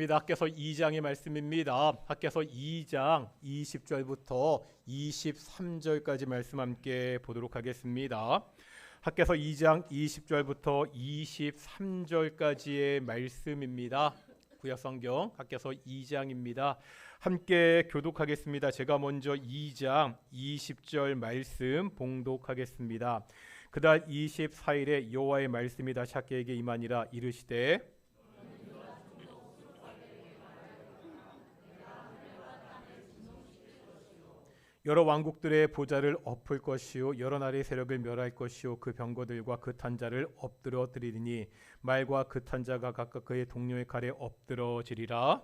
학개서 2장의 말씀입니다. 학개서 2장 20절부터 23절까지 말씀 함께 보도록 하겠습니다. 학개서 2장 20절부터 23절까지의 말씀입니다. 구약성경 학개서 2장입니다. 함께 교독하겠습니다. 제가 먼저 2장 20절 말씀 봉독하겠습니다. 그달 24일에 여호와의 말씀이 다시 학개에게 임하니라. 이르시되 여러 왕국들의 보좌를 엎을 것이요 여러 나라의 세력을 멸할 것이요 그 병거들과 그 탄자를 엎드러뜨리리니 말과 그 탄자가 각각 그의 동료의 칼에 엎드러지리라.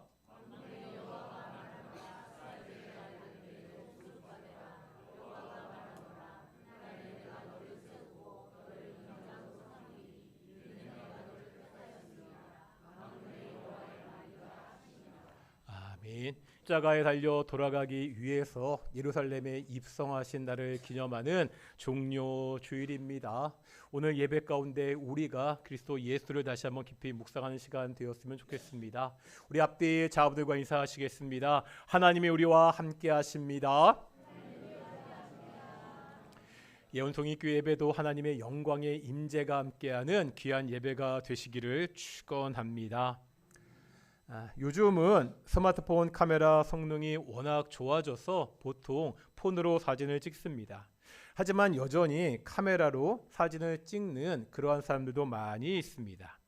아멘. 십자가에 달려 돌아가기 위해서 예루살렘에 입성하신 날을 기념하는 종료 주일입니다. 오늘 예배 가운데 우리가 그리스도 예수를 다시 한번 깊이 묵상하는 시간 되었으면 좋겠습니다. 우리 앞뒤 자부들과 인사하시겠습니다. 하나님이 우리와 함께 하십니다. 예언통일교 예배도 하나님의 영광의 임재가 함께하는 귀한 예배가 되시기를 축원합니다. 요즘은 스마트폰 카메라 성능이 워낙 좋아져서 보통 폰으로 사진을 찍습니다. 하지만 여전히 카메라로 사진을 찍는 그러한 사람들도 많이 있습니다.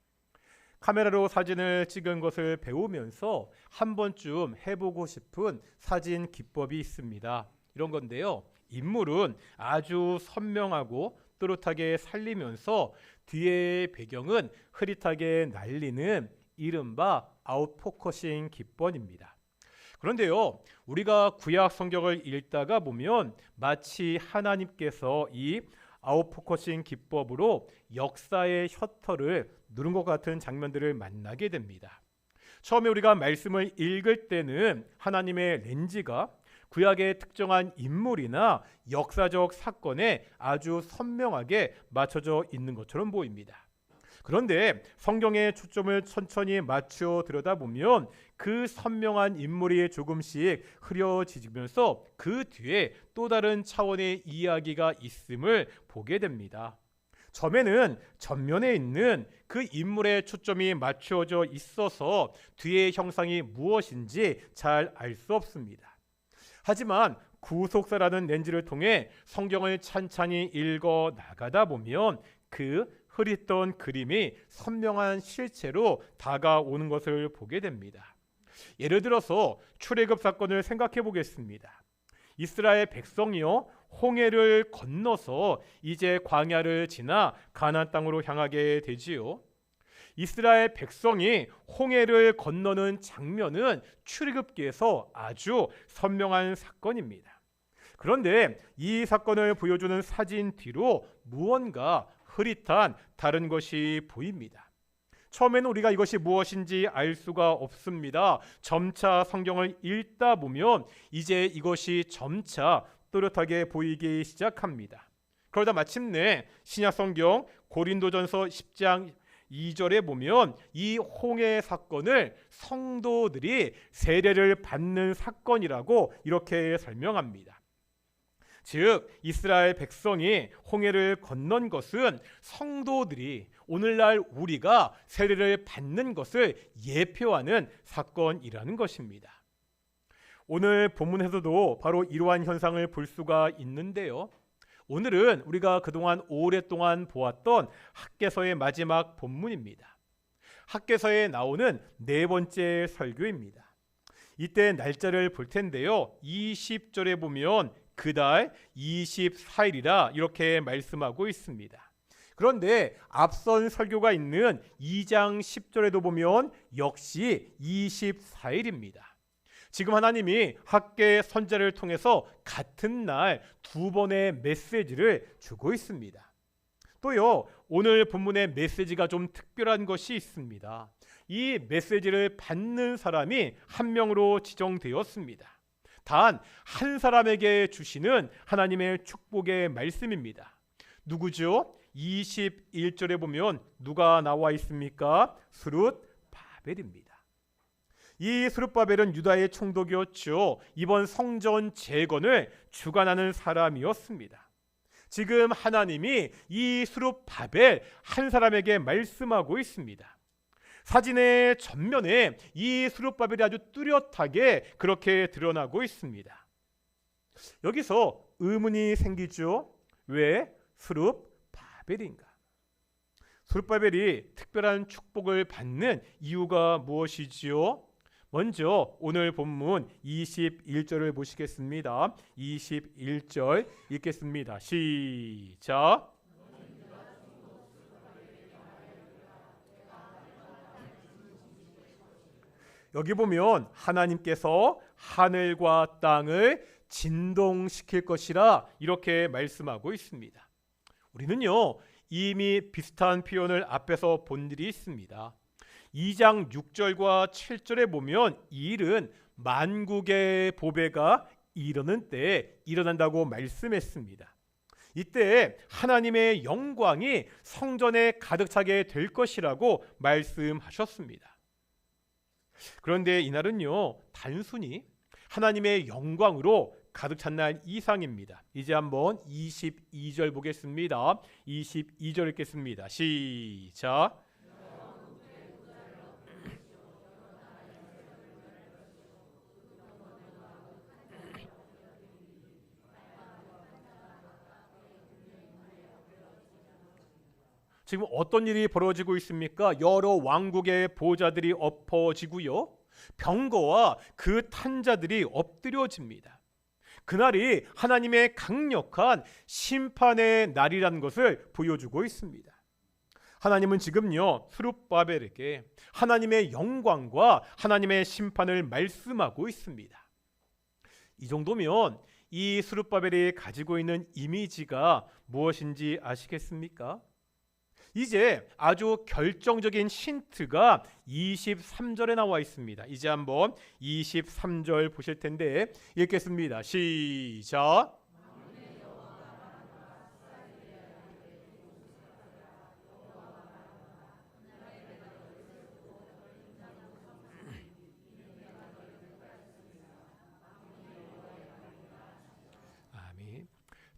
카메라로 사진을 찍은 것을 배우면서 한 번쯤 해보고 싶은 사진 기법이 있습니다. 이런 건데요. 인물은 아주 선명하고 또렷하게 살리면서 뒤의 배경은 흐릿하게 날리는 이른바 아웃포커싱 기법입니다. 그런데요, 우리가 구약 성경을 읽다가 보면 마치 하나님께서 이 아웃포커싱 기법으로 역사의 셔터를 누른 것 같은 장면들을 만나게 됩니다. 처음에 우리가 말씀을 읽을 때는 하나님의 렌즈가 구약의 특정한 인물이나 역사적 사건에 아주 선명하게 맞춰져 있는 것처럼 보입니다. 그런데 성경의 초점을 천천히 맞추어 들여다보면 그 선명한 인물이 조금씩 흐려지면서 그 뒤에 또 다른 차원의 이야기가 있음을 보게 됩니다. 처음에는 전면에 있는 그 인물의 초점이 맞추어져 있어서 뒤의 형상이 무엇인지 잘 알 수 없습니다. 하지만 구속사라는 렌즈를 통해 성경을 찬찬히 읽어 나가다 보면 그 흐릿던 그림이 선명한 실체로 다가오는 것을 보게 됩니다. 예를 들어서 출애굽 사건을 생각해 보겠습니다. 이스라엘 백성이요 홍해를 건너서 이제 광야를 지나 가나안 땅으로 향하게 되지요. 이스라엘 백성이 홍해를 건너는 장면은 출애굽기에서 아주 선명한 사건입니다. 그런데 이 사건을 보여주는 사진 뒤로 무언가 흐릿한 다른 것이 보입니다. 처음에는 우리가 이것이 무엇인지 알 수가 없습니다. 점차 성경을 읽다 보면 이제 이것이 점차 또렷하게 보이기 시작합니다. 그러다 마침내 신약 성경 고린도전서 10장 2절에 보면 이 홍해 사건을 성도들이 세례를 받는 사건이라고 이렇게 설명합니다. 즉 이스라엘 백성이 홍해를 건넌 것은 성도들이 오늘날 우리가 세례를 받는 것을 예표하는 사건이라는 것입니다. 오늘 본문에서도 바로 이러한 현상을 볼 수가 있는데요. 오늘은 우리가 그동안 오랫동안 보았던 학개서의 마지막 본문입니다. 학개서에 나오는 네 번째 설교입니다. 이때 날짜를 볼 텐데요. 20절에 보면 그달 24일이라 이렇게 말씀하고 있습니다. 그런데 앞선 설교가 있는 2장 10절에도 보면 역시 24일입니다. 지금 하나님이 학개 선자를 통해서 같은 날 두 번의 메시지를 주고 있습니다. 또요, 오늘 본문의 메시지가 좀 특별한 것이 있습니다. 이 메시지를 받는 사람이 한 명으로 지정되었습니다. 단 한 사람에게 주시는 하나님의 축복의 말씀입니다. 누구죠? 21절에 보면 누가 나와 있습니까? 스룻바벨입니다. 이 스룹바벨은 유다의 총독이었죠. 이번 성전 재건을 주관하는 사람이었습니다. 지금 하나님이 이 스룹바벨 한 사람에게 말씀하고 있습니다. 사진의 전면에 이 스룹바벨이 아주 뚜렷하게 그렇게 드러나고 있습니다. 여기서 의문이 생기죠. 왜 스룹바벨인가? 스룹바벨이 특별한 축복을 받는 이유가 무엇이지요? 먼저 오늘 본문 21절을 보시겠습니다. 21절 읽겠습니다. 시작. 여기 보면 하나님께서 하늘과 땅을 진동시킬 것이라 이렇게 말씀하고 있습니다. 우리는요 이미 비슷한 표현을 앞에서 본 일이 있습니다. 2장 6절과 7절에 보면 이 일은 만국의 보배가 이르는 때에 일어난다고 말씀했습니다. 이때 하나님의 영광이 성전에 가득 차게 될 것이라고 말씀하셨습니다. 그런데 이날은요 단순히 하나님의 영광으로 가득 찬 날 이상입니다. 이제 한번 22절 보겠습니다. 22절 읽겠습니다. 시작. 지금 어떤 일이 벌어지고 있습니까? 여러 왕국의 보좌들이 엎어지고요. 병거와 그 탄자들이 엎드려집니다. 그날이 하나님의 강력한 심판의 날이라는 것을 보여주고 있습니다. 하나님은 지금요 스룹바벨에게 하나님의 영광과 하나님의 심판을 말씀하고 있습니다. 이 정도면 이 스룹바벨이 가지고 있는 이미지가 무엇인지 아시겠습니까? 이제 아주 결정적인 힌트가 23절에 나와 있습니다. 이제 한번 23절 보실 텐데 읽겠습니다. 시작.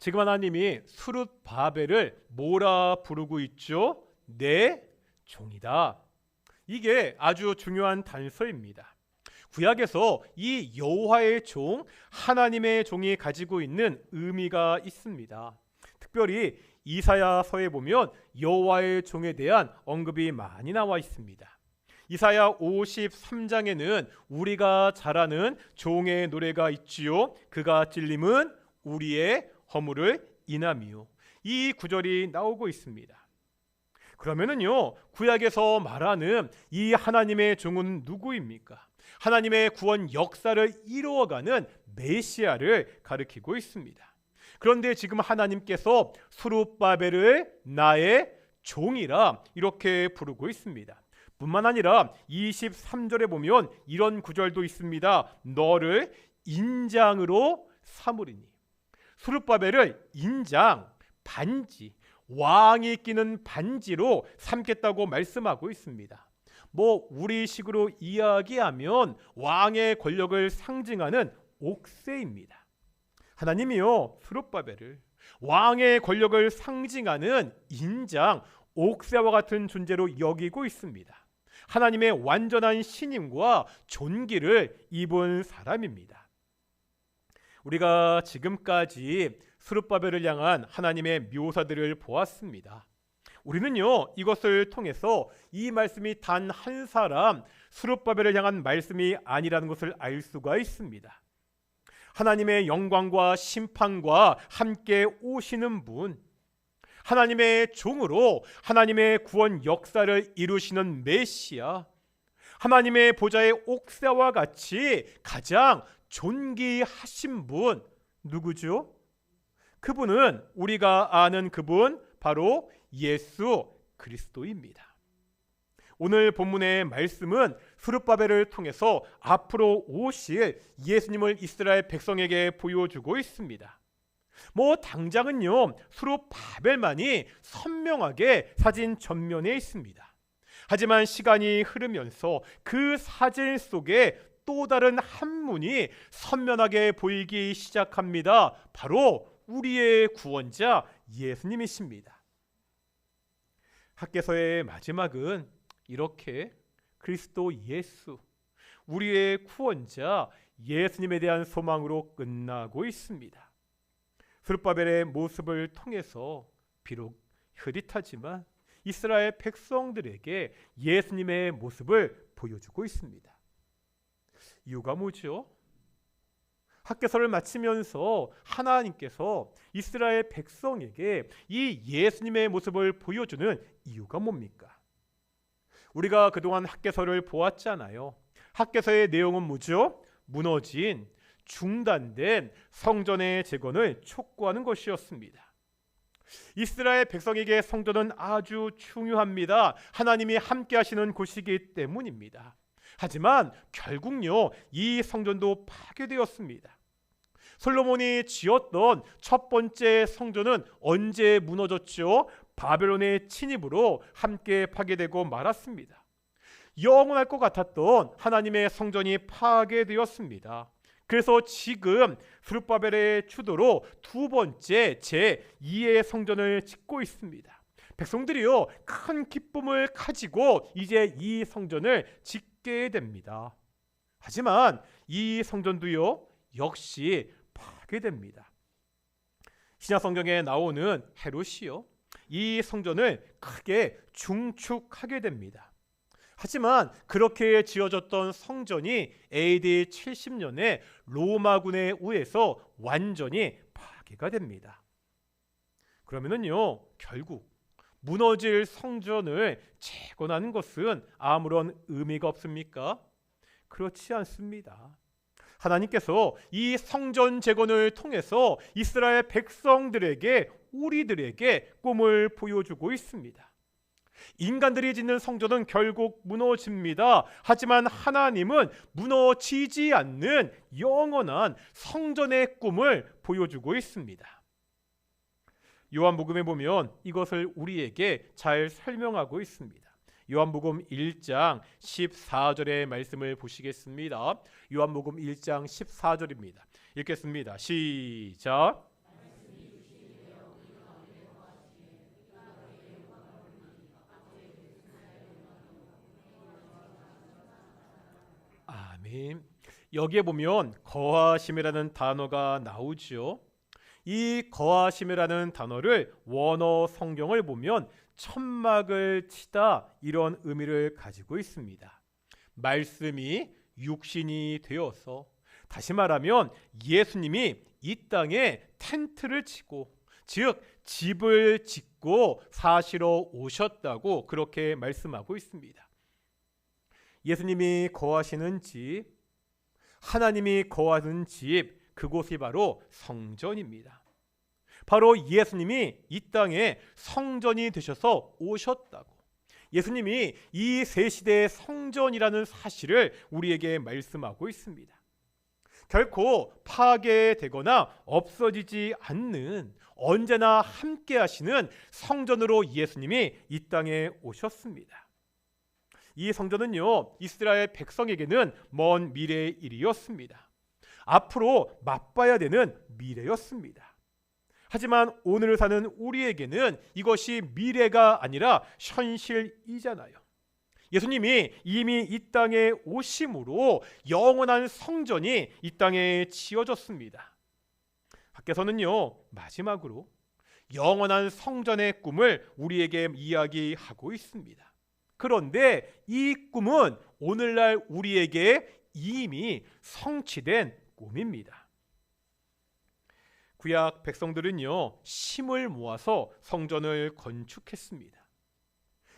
지금 하나님이 스룹바벨을 뭐라 부르고 있죠? 내 종이다. 이게 아주 중요한 단서입니다. 구약에서 이 여호와의 종, 하나님의 종이 가지고 있는 의미가 있습니다. 특별히 이사야서에 보면 여호와의 종에 대한 언급이 많이 나와 있습니다. 이사야 53장에는 우리가 잘 아는 종의 노래가 있지요. 그가 찔림은 우리의 허물을 인함이요. 이 구절이 나오고 있습니다. 그러면은요 구약에서 말하는 이 하나님의 종은 누구입니까? 하나님의 구원 역사를 이루어가는 메시아를 가리키고 있습니다. 그런데 지금 하나님께서 스룹바벨을 나의 종이라 이렇게 부르고 있습니다. 뿐만 아니라 23절에 보면 이런 구절도 있습니다. 너를 인장으로 삼으리니. 스룹바벨을 인장, 반지, 왕이 끼는 반지로 삼겠다고 말씀하고 있습니다. 우리식으로 이야기하면 왕의 권력을 상징하는 옥새입니다. 하나님이요 스룹바벨을 왕의 권력을 상징하는 인장, 옥새와 같은 존재로 여기고 있습니다. 하나님의 완전한 신임과 존귀를 입은 사람입니다. 우리가 지금까지 스룹바벨을 향한 하나님의 묘사들을 보았습니다. 우리는요 이것을 통해서 이 말씀이 단 한 사람 스룹바벨을 향한 말씀이 아니라는 것을 알 수가 있습니다. 하나님의 영광과 심판과 함께 오시는 분, 하나님의 종으로 하나님의 구원 역사를 이루시는 메시아, 하나님의 보좌의 옥새와 같이 가장 존귀하신 분 누구죠? 그분은 우리가 아는 그분 바로 예수 그리스도입니다. 오늘 본문의 말씀은 스룹바벨을 통해서 앞으로 오실 예수님을 이스라엘 백성에게 보여주고 있습니다. 당장은요 스룹바벨만이 선명하게 사진 전면에 있습니다. 하지만 시간이 흐르면서 그 사진 속에 또 다른 한문이 선명하게 보이기 시작합니다. 바로 우리의 구원자 예수님이십니다. 학개서의 마지막은 이렇게 그리스도 예수, 우리의 구원자 예수님에 대한 소망으로 끝나고 있습니다. 스룹바벨의 모습을 통해서 비록 흐릿하지만 이스라엘 백성들에게 예수님의 모습을 보여주고 있습니다. 이유가 뭐죠? 학개서를 마치면서 하나님께서 이스라엘 백성에게 이 예수님의 모습을 보여주는 이유가 뭡니까? 우리가 그동안 학개서를 보았잖아요. 학개서의 내용은 뭐죠? 무너진, 중단된 성전의 재건을 촉구하는 것이었습니다. 이스라엘 백성에게 성전은 아주 중요합니다. 하나님이 함께 하시는 곳이기 때문입니다. 하지만 결국요, 이 성전도 파괴되었습니다. 솔로몬이 지었던 첫 번째 성전은 언제 무너졌죠? 바벨론의 침입으로 함께 파괴되고 말았습니다. 영원할 것 같았던 하나님의 성전이 파괴되었습니다. 그래서 지금 스룹바벨의 주도로 두 번째 제2의 성전을 짓고 있습니다. 백성들이요, 큰 기쁨을 가지고 이제 이 성전을 짓게 됩니다. 하지만 이 성전도요, 역시 파괴됩니다. 신약 성경에 나오는 헤롯이요, 이 성전을 크게 중축하게 됩니다. 하지만 그렇게 지어졌던 성전이 AD 70년에 로마군에 의해서 완전히 파괴가 됩니다. 그러면은요, 결국 무너질 성전을 재건하는 것은 아무런 의미가 없습니까? 그렇지 않습니다. 하나님께서 이 성전 재건을 통해서 이스라엘 백성들에게, 우리들에게 꿈을 보여주고 있습니다. 인간들이 짓는 성전은 결국 무너집니다. 하지만 하나님은 무너지지 않는 영원한 성전의 꿈을 보여주고 있습니다. 요한복음에 보면 이것을 우리에게 잘 설명하고 있습니다. 요한복음 1장 14절의 말씀을 보시겠습니다. 요한복음 1장 14절입니다. 읽겠습니다. 시작. 아멘. 여기에 보면 거하심이라는 단어가 나오죠. 이 거하심이라는 단어를 원어 성경을 보면 천막을 치다, 이런 의미를 가지고 있습니다. 말씀이 육신이 되어서, 다시 말하면 예수님이 이 땅에 텐트를 치고, 즉 집을 짓고 사시러 오셨다고 그렇게 말씀하고 있습니다. 예수님이 거하시는 집, 하나님이 거하는 집, 그곳이 바로 성전입니다. 바로 예수님이 이 땅에 성전이 되셔서 오셨다고, 예수님이 이 새 시대의 성전이라는 사실을 우리에게 말씀하고 있습니다. 결코 파괴되거나 없어지지 않는, 언제나 함께 하시는 성전으로 예수님이 이 땅에 오셨습니다. 이 성전은요, 이스라엘 백성에게는 먼 미래의 일이었습니다. 앞으로 맛봐야 되는 미래였습니다. 하지만 오늘을 사는 우리에게는 이것이 미래가 아니라 현실이잖아요. 예수님이 이미 이 땅에 오심으로 영원한 성전이 이 땅에 지어졌습니다. 학개서는요, 마지막으로 영원한 성전의 꿈을 우리에게 이야기하고 있습니다. 그런데 이 꿈은 오늘날 우리에게 이미 성취된 꿈입니다. 구약 백성들은요, 힘을 모아서 성전을 건축했습니다.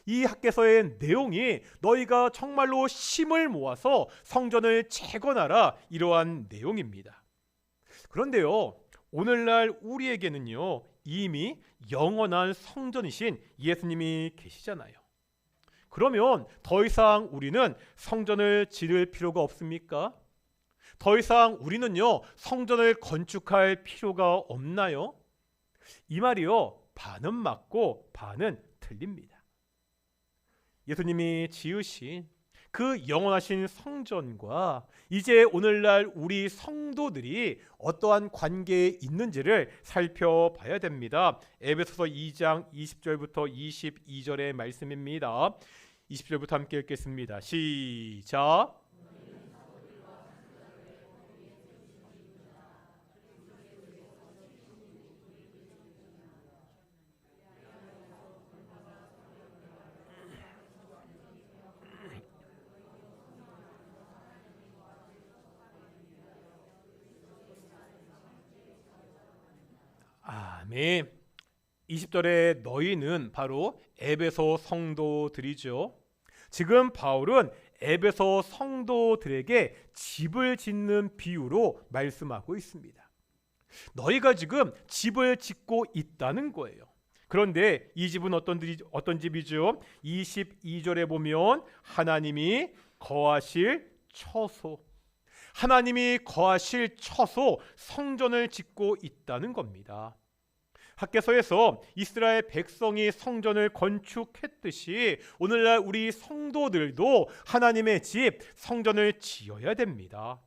이 학개서의 내용이 너희가 정말로 힘을 모아서 성전을 재건하라, 이러한 내용입니다. 그런데요, 오늘날 우리에게는요, 이미 영원한 성전이신 예수님이 계시잖아요. 그러면 더 이상 우리는 성전을 지을 필요가 없습니까? 더 이상 우리는요, 성전을 건축할 필요가 없나요? 이 말이요, 반은 맞고 반은 틀립니다. 예수님이 지으신 그 영원하신 성전과 이제 오늘날 우리 성도들이 어떠한 관계에 있는지를 살펴봐야 됩니다. 에베소서 2장 20절부터 22절의 말씀입니다. 20절부터 함께 읽겠습니다. 시작. 아멘. 20절에 너희는 바로 에베소 성도들이죠. 지금 바울은 에베소 성도들에게 집을 짓는 비유로 말씀하고 있습니다. 너희가 지금 집을 짓고 있다는 거예요. 그런데 이 집은 어떤 집이죠? 22절에 보면 하나님이 거하실 처소, 하나님이 거하실 처소 성전을 짓고 있다는 겁니다. 학개서에서 이스라엘 백성이 성전을 건축했듯이 오늘날 우리 성도들도 하나님의 집 성전을 지어야 됩니다.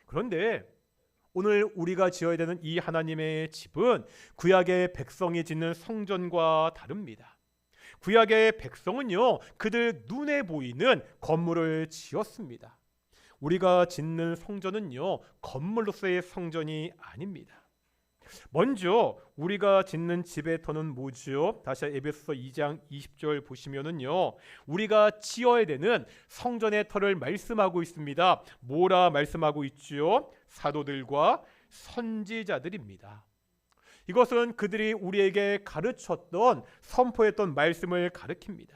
그런데 오늘 우리가 지어야 되는 이 하나님의 집은 구약의 백성이 짓는 성전과 다릅니다. 구약의 백성은요, 그들 눈에 보이는 건물을 지었습니다. 우리가 짓는 성전은요, 건물로서의 성전이 아닙니다. 먼저 우리가 짓는 집의 터는 뭐지요? 다시 에베소서 2장 20절 보시면은요, 우리가 지어야 되는 성전의 터를 말씀하고 있습니다. 뭐라 말씀하고 있지요? 사도들과 선지자들입니다. 이것은 그들이 우리에게 가르쳤던, 선포했던 말씀을 가리킵니다.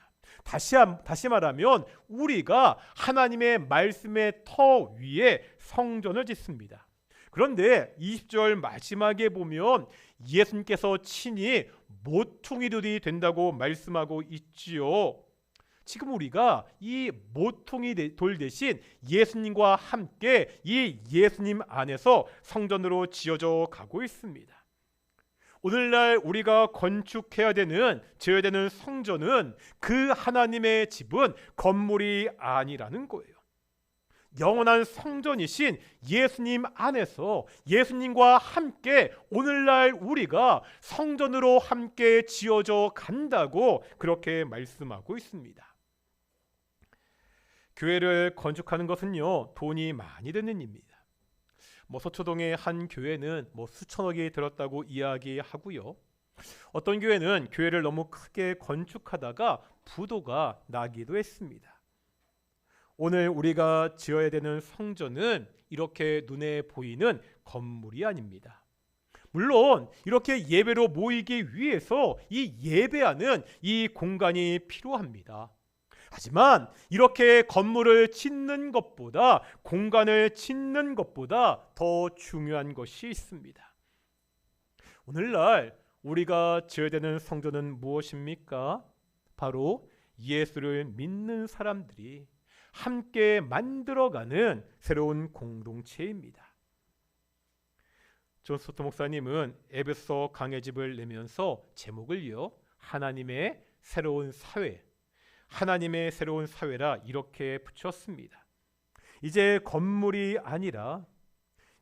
다시 말하면 우리가 하나님의 말씀의 터 위에 성전을 짓습니다. 그런데 20절 마지막에 보면 예수님께서 친히 모퉁이들이 된다고 말씀하고 있지요. 지금 우리가 이 모퉁이 돌 대신 예수님과 함께 이 예수님 안에서 성전으로 지어져 가고 있습니다. 오늘날 우리가 건축해야 되는, 지어야 되는 성전은, 그 하나님의 집은 건물이 아니라는 거예요. 영원한 성전이신 예수님 안에서 예수님과 함께 오늘날 우리가 성전으로 함께 지어져 간다고 그렇게 말씀하고 있습니다. 교회를 건축하는 것은요, 돈이 많이 드는 일입니다. 서초동의 한 교회는 수천억이 들었다고 이야기하고요. 어떤 교회는 교회를 너무 크게 건축하다가 부도가 나기도 했습니다. 오늘 우리가 지어야 되는 성전은 이렇게 눈에 보이는 건물이 아닙니다. 물론 이렇게 예배로 모이기 위해서 이 예배하는 이 공간이 필요합니다. 하지만 이렇게 건물을 짓는 것보다, 공간을 짓는 것보다 더 중요한 것이 있습니다. 오늘날 우리가 지어야 되는 성전은 무엇입니까? 바로 예수를 믿는 사람들이 함께 만들어가는 새로운 공동체입니다. 존 스토트 목사님은 에베소 강해집을 내면서 제목을요, 하나님의 새로운 사회, 하나님의 새로운 사회라 이렇게 붙였습니다. 이제 건물이 아니라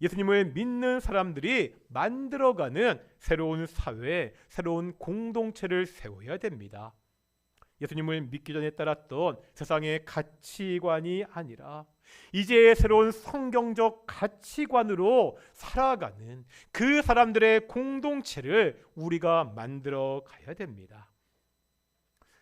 예수님을 믿는 사람들이 만들어가는 새로운 사회, 새로운 공동체를 세워야 됩니다. 예수님을 믿기 전에 따랐던 세상의 가치관이 아니라 이제 새로운 성경적 가치관으로 살아가는 그 사람들의 공동체를 우리가 만들어 가야 됩니다.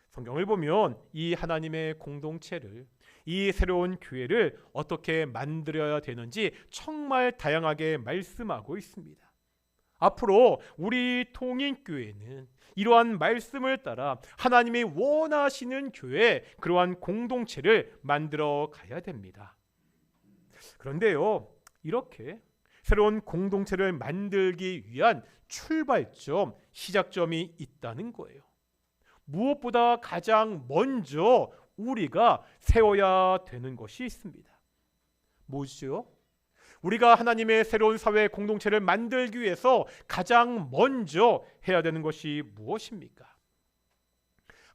성경을 보면 이 하나님의 공동체를, 이 새로운 교회를 어떻게 만들어야 되는지 정말 다양하게 말씀하고 있습니다. 앞으로 우리 통인교회는 이러한 말씀을 따라 하나님이 원하시는 교회, 그러한 공동체를 만들어 가야 됩니다. 그런데요, 이렇게 새로운 공동체를 만들기 위한 출발점, 시작점이 있다는 거예요. 무엇보다 가장 먼저 우리가 세워야 되는 것이 있습니다. 뭐죠? 우리가 하나님의 새로운 사회 공동체를 만들기 위해서 가장 먼저 해야 되는 것이 무엇입니까?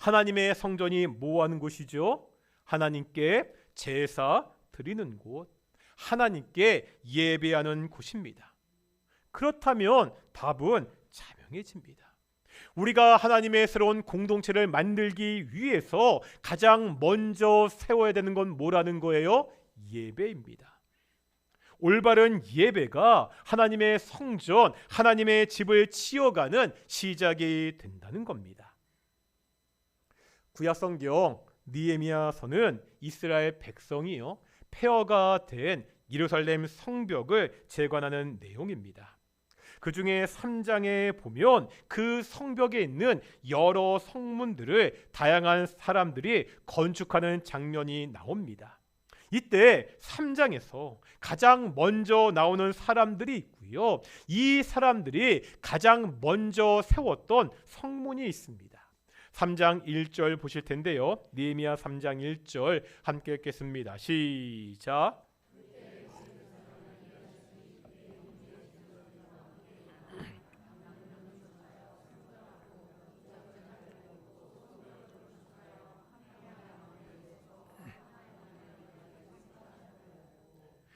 하나님의 성전이 뭐 하는 곳이죠? 하나님께 제사 드리는 곳, 하나님께 예배하는 곳입니다. 그렇다면 답은 자명해집니다. 우리가 하나님의 새로운 공동체를 만들기 위해서 가장 먼저 세워야 되는 건 뭐라는 거예요? 예배입니다. 올바른 예배가 하나님의 성전, 하나님의 집을 치어가는 시작이 된다는 겁니다. 구약성경 느헤미야서는 이스라엘 백성이요 폐허가 된 예루살렘 성벽을 재건하는 내용입니다. 그 중에 3장에 보면 그 성벽에 있는 여러 성문들을 다양한 사람들이 건축하는 장면이 나옵니다. 이때 3장에서 가장 먼저 나오는 사람들이 있고요. 이 사람들이 가장 먼저 세웠던 성문이 있습니다. 3장 1절 보실 텐데요. 느헤미야 3장 1절 함께 읽겠습니다. 시작.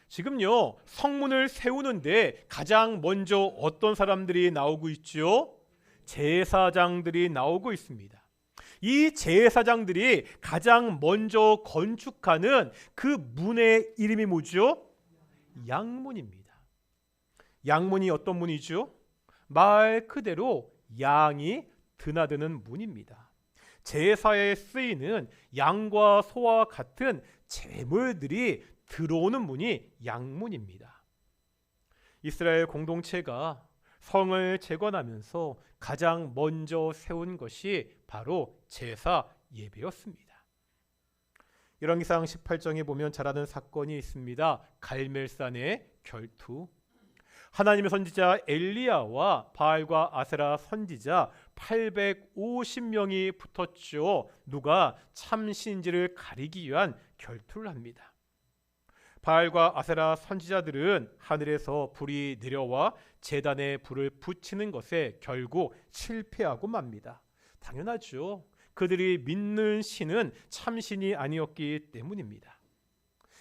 지금요 성문을 세우는데 가장 먼저 어떤 사람들이 나오고 있죠? 제사장들이 나오고 있습니다. 이 제사장들이 가장 먼저 건축하는 그 문의 이름이 뭐죠? 양문입니다. 양문이 어떤 문이죠? 말 그대로 양이 드나드는 문입니다. 제사에 쓰이는 양과 소와 같은 제물들이 들어오는 문이 양문입니다. 이스라엘 공동체가 성을 재건하면서 가장 먼저 세운 것이 바로 제사 예배였습니다. 열왕기상 18장에 보면 잘 아는 사건이 있습니다. 갈멜산의 결투. 하나님의 선지자 엘리야와 바알과 아세라 선지자 850명이 붙었죠. 누가 참신지를 가리기 위한 결투를 합니다. 바알과 아세라 선지자들은 하늘에서 불이 내려와 제단에 불을 붙이는 것에 결국 실패하고 맙니다. 당연하죠. 그들이 믿는 신은 참신이 아니었기 때문입니다.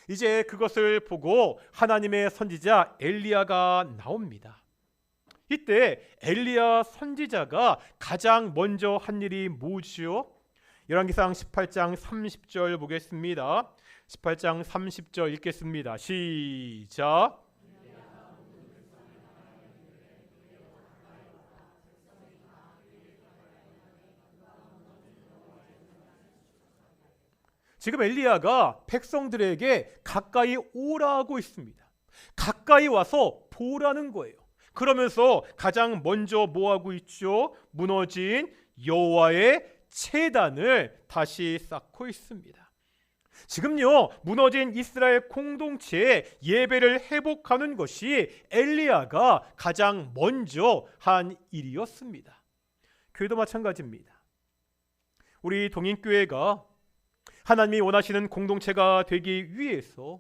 이제 그것을 보고 하나님의 선지자 엘리야가 나옵니다. 이때 엘리야 선지자가 가장 먼저 한 일이 뭐지요? 열왕기상 18장 30절 보겠습니다. 18장 30절 읽겠습니다. 시작. 지금 엘리야가 백성들에게 가까이 오라고 있습니다. 가까이 와서 보라는 거예요. 그러면서 가장 먼저 뭐 하고 있죠? 무너진 여호와의 제단을 다시 쌓고 있습니다. 지금요 무너진 이스라엘 공동체의 예배를 회복하는 것이 엘리야가 가장 먼저 한 일이었습니다. 교회도 마찬가지입니다. 우리 동인교회가 하나님이 원하시는 공동체가 되기 위해서,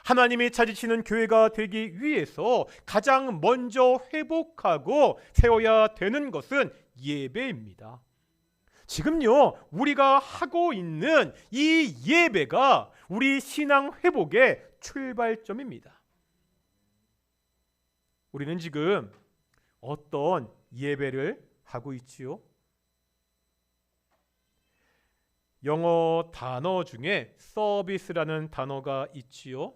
하나님이 찾으시는 교회가 되기 위해서 가장 먼저 회복하고 세워야 되는 것은 예배입니다. 지금요 우리가 하고 있는 이 예배가 우리 신앙 회복의 출발점입니다. 우리는 지금 어떤 예배를 하고 있지요? 영어 단어 중에 서비스라는 단어가 있지요.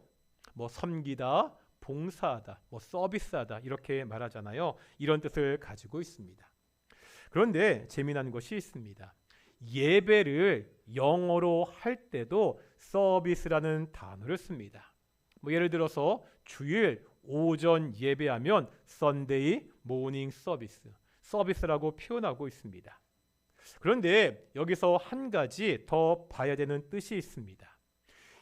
뭐 섬기다, 봉사하다, 뭐 서비스하다 이렇게 말하잖아요. 이런 뜻을 가지고 있습니다. 그런데 재미난 것이 있습니다. 예배를 영어로 할 때도 서비스라는 단어를 씁니다. 뭐 예를 들어서 주일 오전 예배하면 Sunday morning service, 서비스라고 표현하고 있습니다. 그런데 여기서 한 가지 더 봐야 되는 뜻이 있습니다.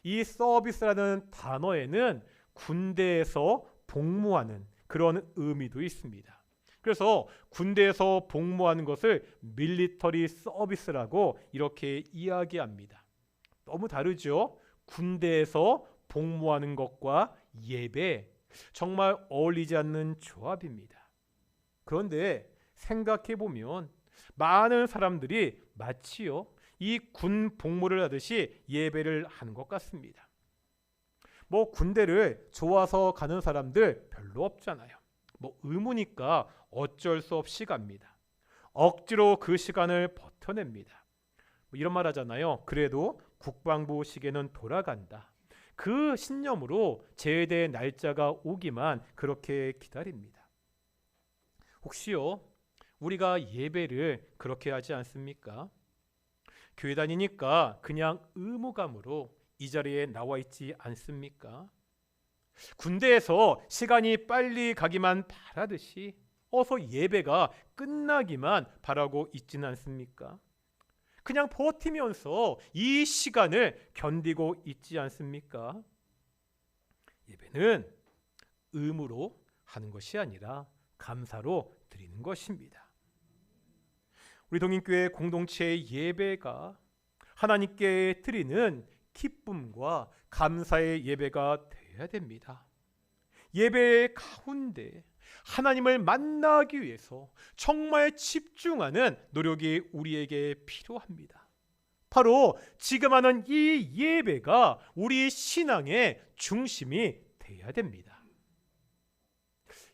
이 서비스라는 단어에는 군대에서 복무하는 그런 의미도 있습니다. 그래서 군대에서 복무하는 것을 밀리터리 서비스라고 이렇게 이야기합니다. 너무 다르죠? 군대에서 복무하는 것과 예배, 정말 어울리지 않는 조합입니다. 그런데 생각해 보면 많은 사람들이 마치요 이 군 복무를 하듯이 예배를 하는 것 같습니다. 뭐 군대를 좋아서 가는 사람들 별로 없잖아요. 뭐 의무니까 어쩔 수 없이 갑니다. 억지로 그 시간을 버텨냅니다. 뭐 이런 말 하잖아요. 그래도 국방부 시계는 돌아간다. 그 신념으로 제대 날짜가 오기만 그렇게 기다립니다. 혹시요, 우리가 예배를 그렇게 하지 않습니까? 교회 다니니까 그냥 의무감으로 이 자리에 나와 있지 않습니까? 군대에서 시간이 빨리 가기만 바라듯이 어서 예배가 끝나기만 바라고 있지는 않습니까? 그냥 버티면서 이 시간을 견디고 있지 않습니까? 예배는 의무로 하는 것이 아니라 감사로 드리는 것입니다. 우리 동인교회 공동체의 예배가 하나님께 드리는 기쁨과 감사의 예배가 되어야 됩니다. 예배의 가운데 하나님을 만나기 위해서 정말 집중하는 노력이 우리에게 필요합니다. 바로 지금 하는 이 예배가 우리 신앙의 중심이 되어야 됩니다.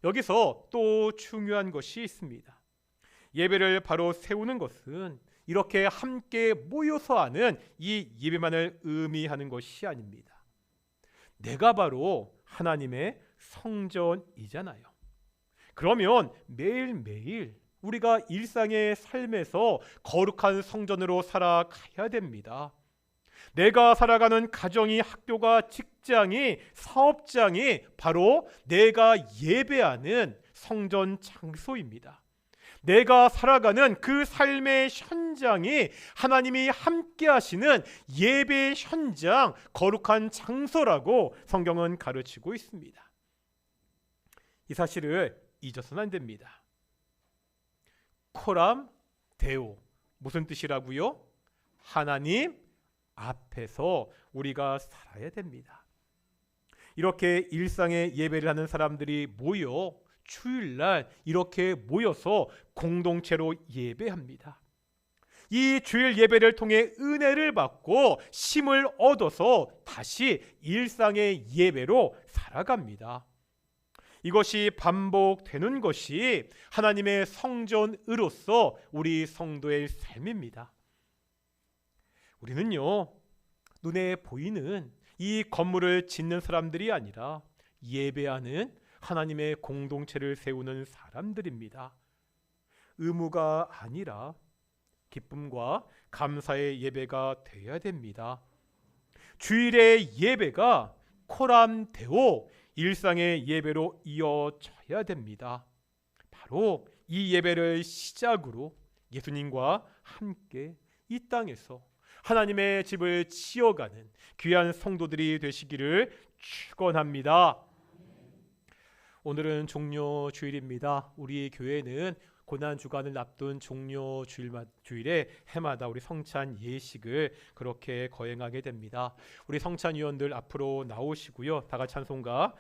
여기서 또 중요한 것이 있습니다. 예배를 바로 세우는 것은 이렇게 함께 모여서 하는 이 예배만을 의미하는 것이 아닙니다. 내가 바로 하나님의 성전이잖아요. 그러면 매일매일 우리가 일상의 삶에서 거룩한 성전으로 살아가야 됩니다. 내가 살아가는 가정이, 학교가, 직장이, 사업장이 바로 내가 예배하는 성전 장소입니다. 내가 살아가는 그 삶의 현장이 하나님이 함께 하시는 예배 현장, 거룩한 장소라고 성경은 가르치고 있습니다. 이 사실을 잊어서는 안 됩니다. 코람 데오, 무슨 뜻이라고요? 하나님 앞에서 우리가 살아야 됩니다. 이렇게 일상의 예배를 하는 사람들이 모여 주일날 이렇게 모여서 공동체로 예배합니다. 이 주일 예배를 통해 은혜를 받고 힘을 얻어서 다시 일상의 예배로 살아갑니다. 이것이 반복되는 것이 하나님의 성전으로서 우리 성도의 삶입니다. 우리는요, 눈에 보이는 이 건물을 짓는 사람들이 아니라 예배하는 하나님의 공동체를 세우는 사람들입니다. 의무가 아니라 기쁨과 감사의 예배가 되어야 됩니다. 주일의 예배가 코람데오, 일상의 예배로 이어져야 됩니다. 바로 이 예배를 시작으로 예수님과 함께 이 땅에서 하나님의 집을 지어가는 귀한 성도들이 되시기를 축원합니다. 오늘은 종료 주일입니다. 우리 교회는 고난 주간을 앞둔 종료 주일에 해마다 우리 성찬 예식을 그렇게 거행하게 됩니다. 우리 성찬 위원들 앞으로 나오시고요. 다 같이 찬송가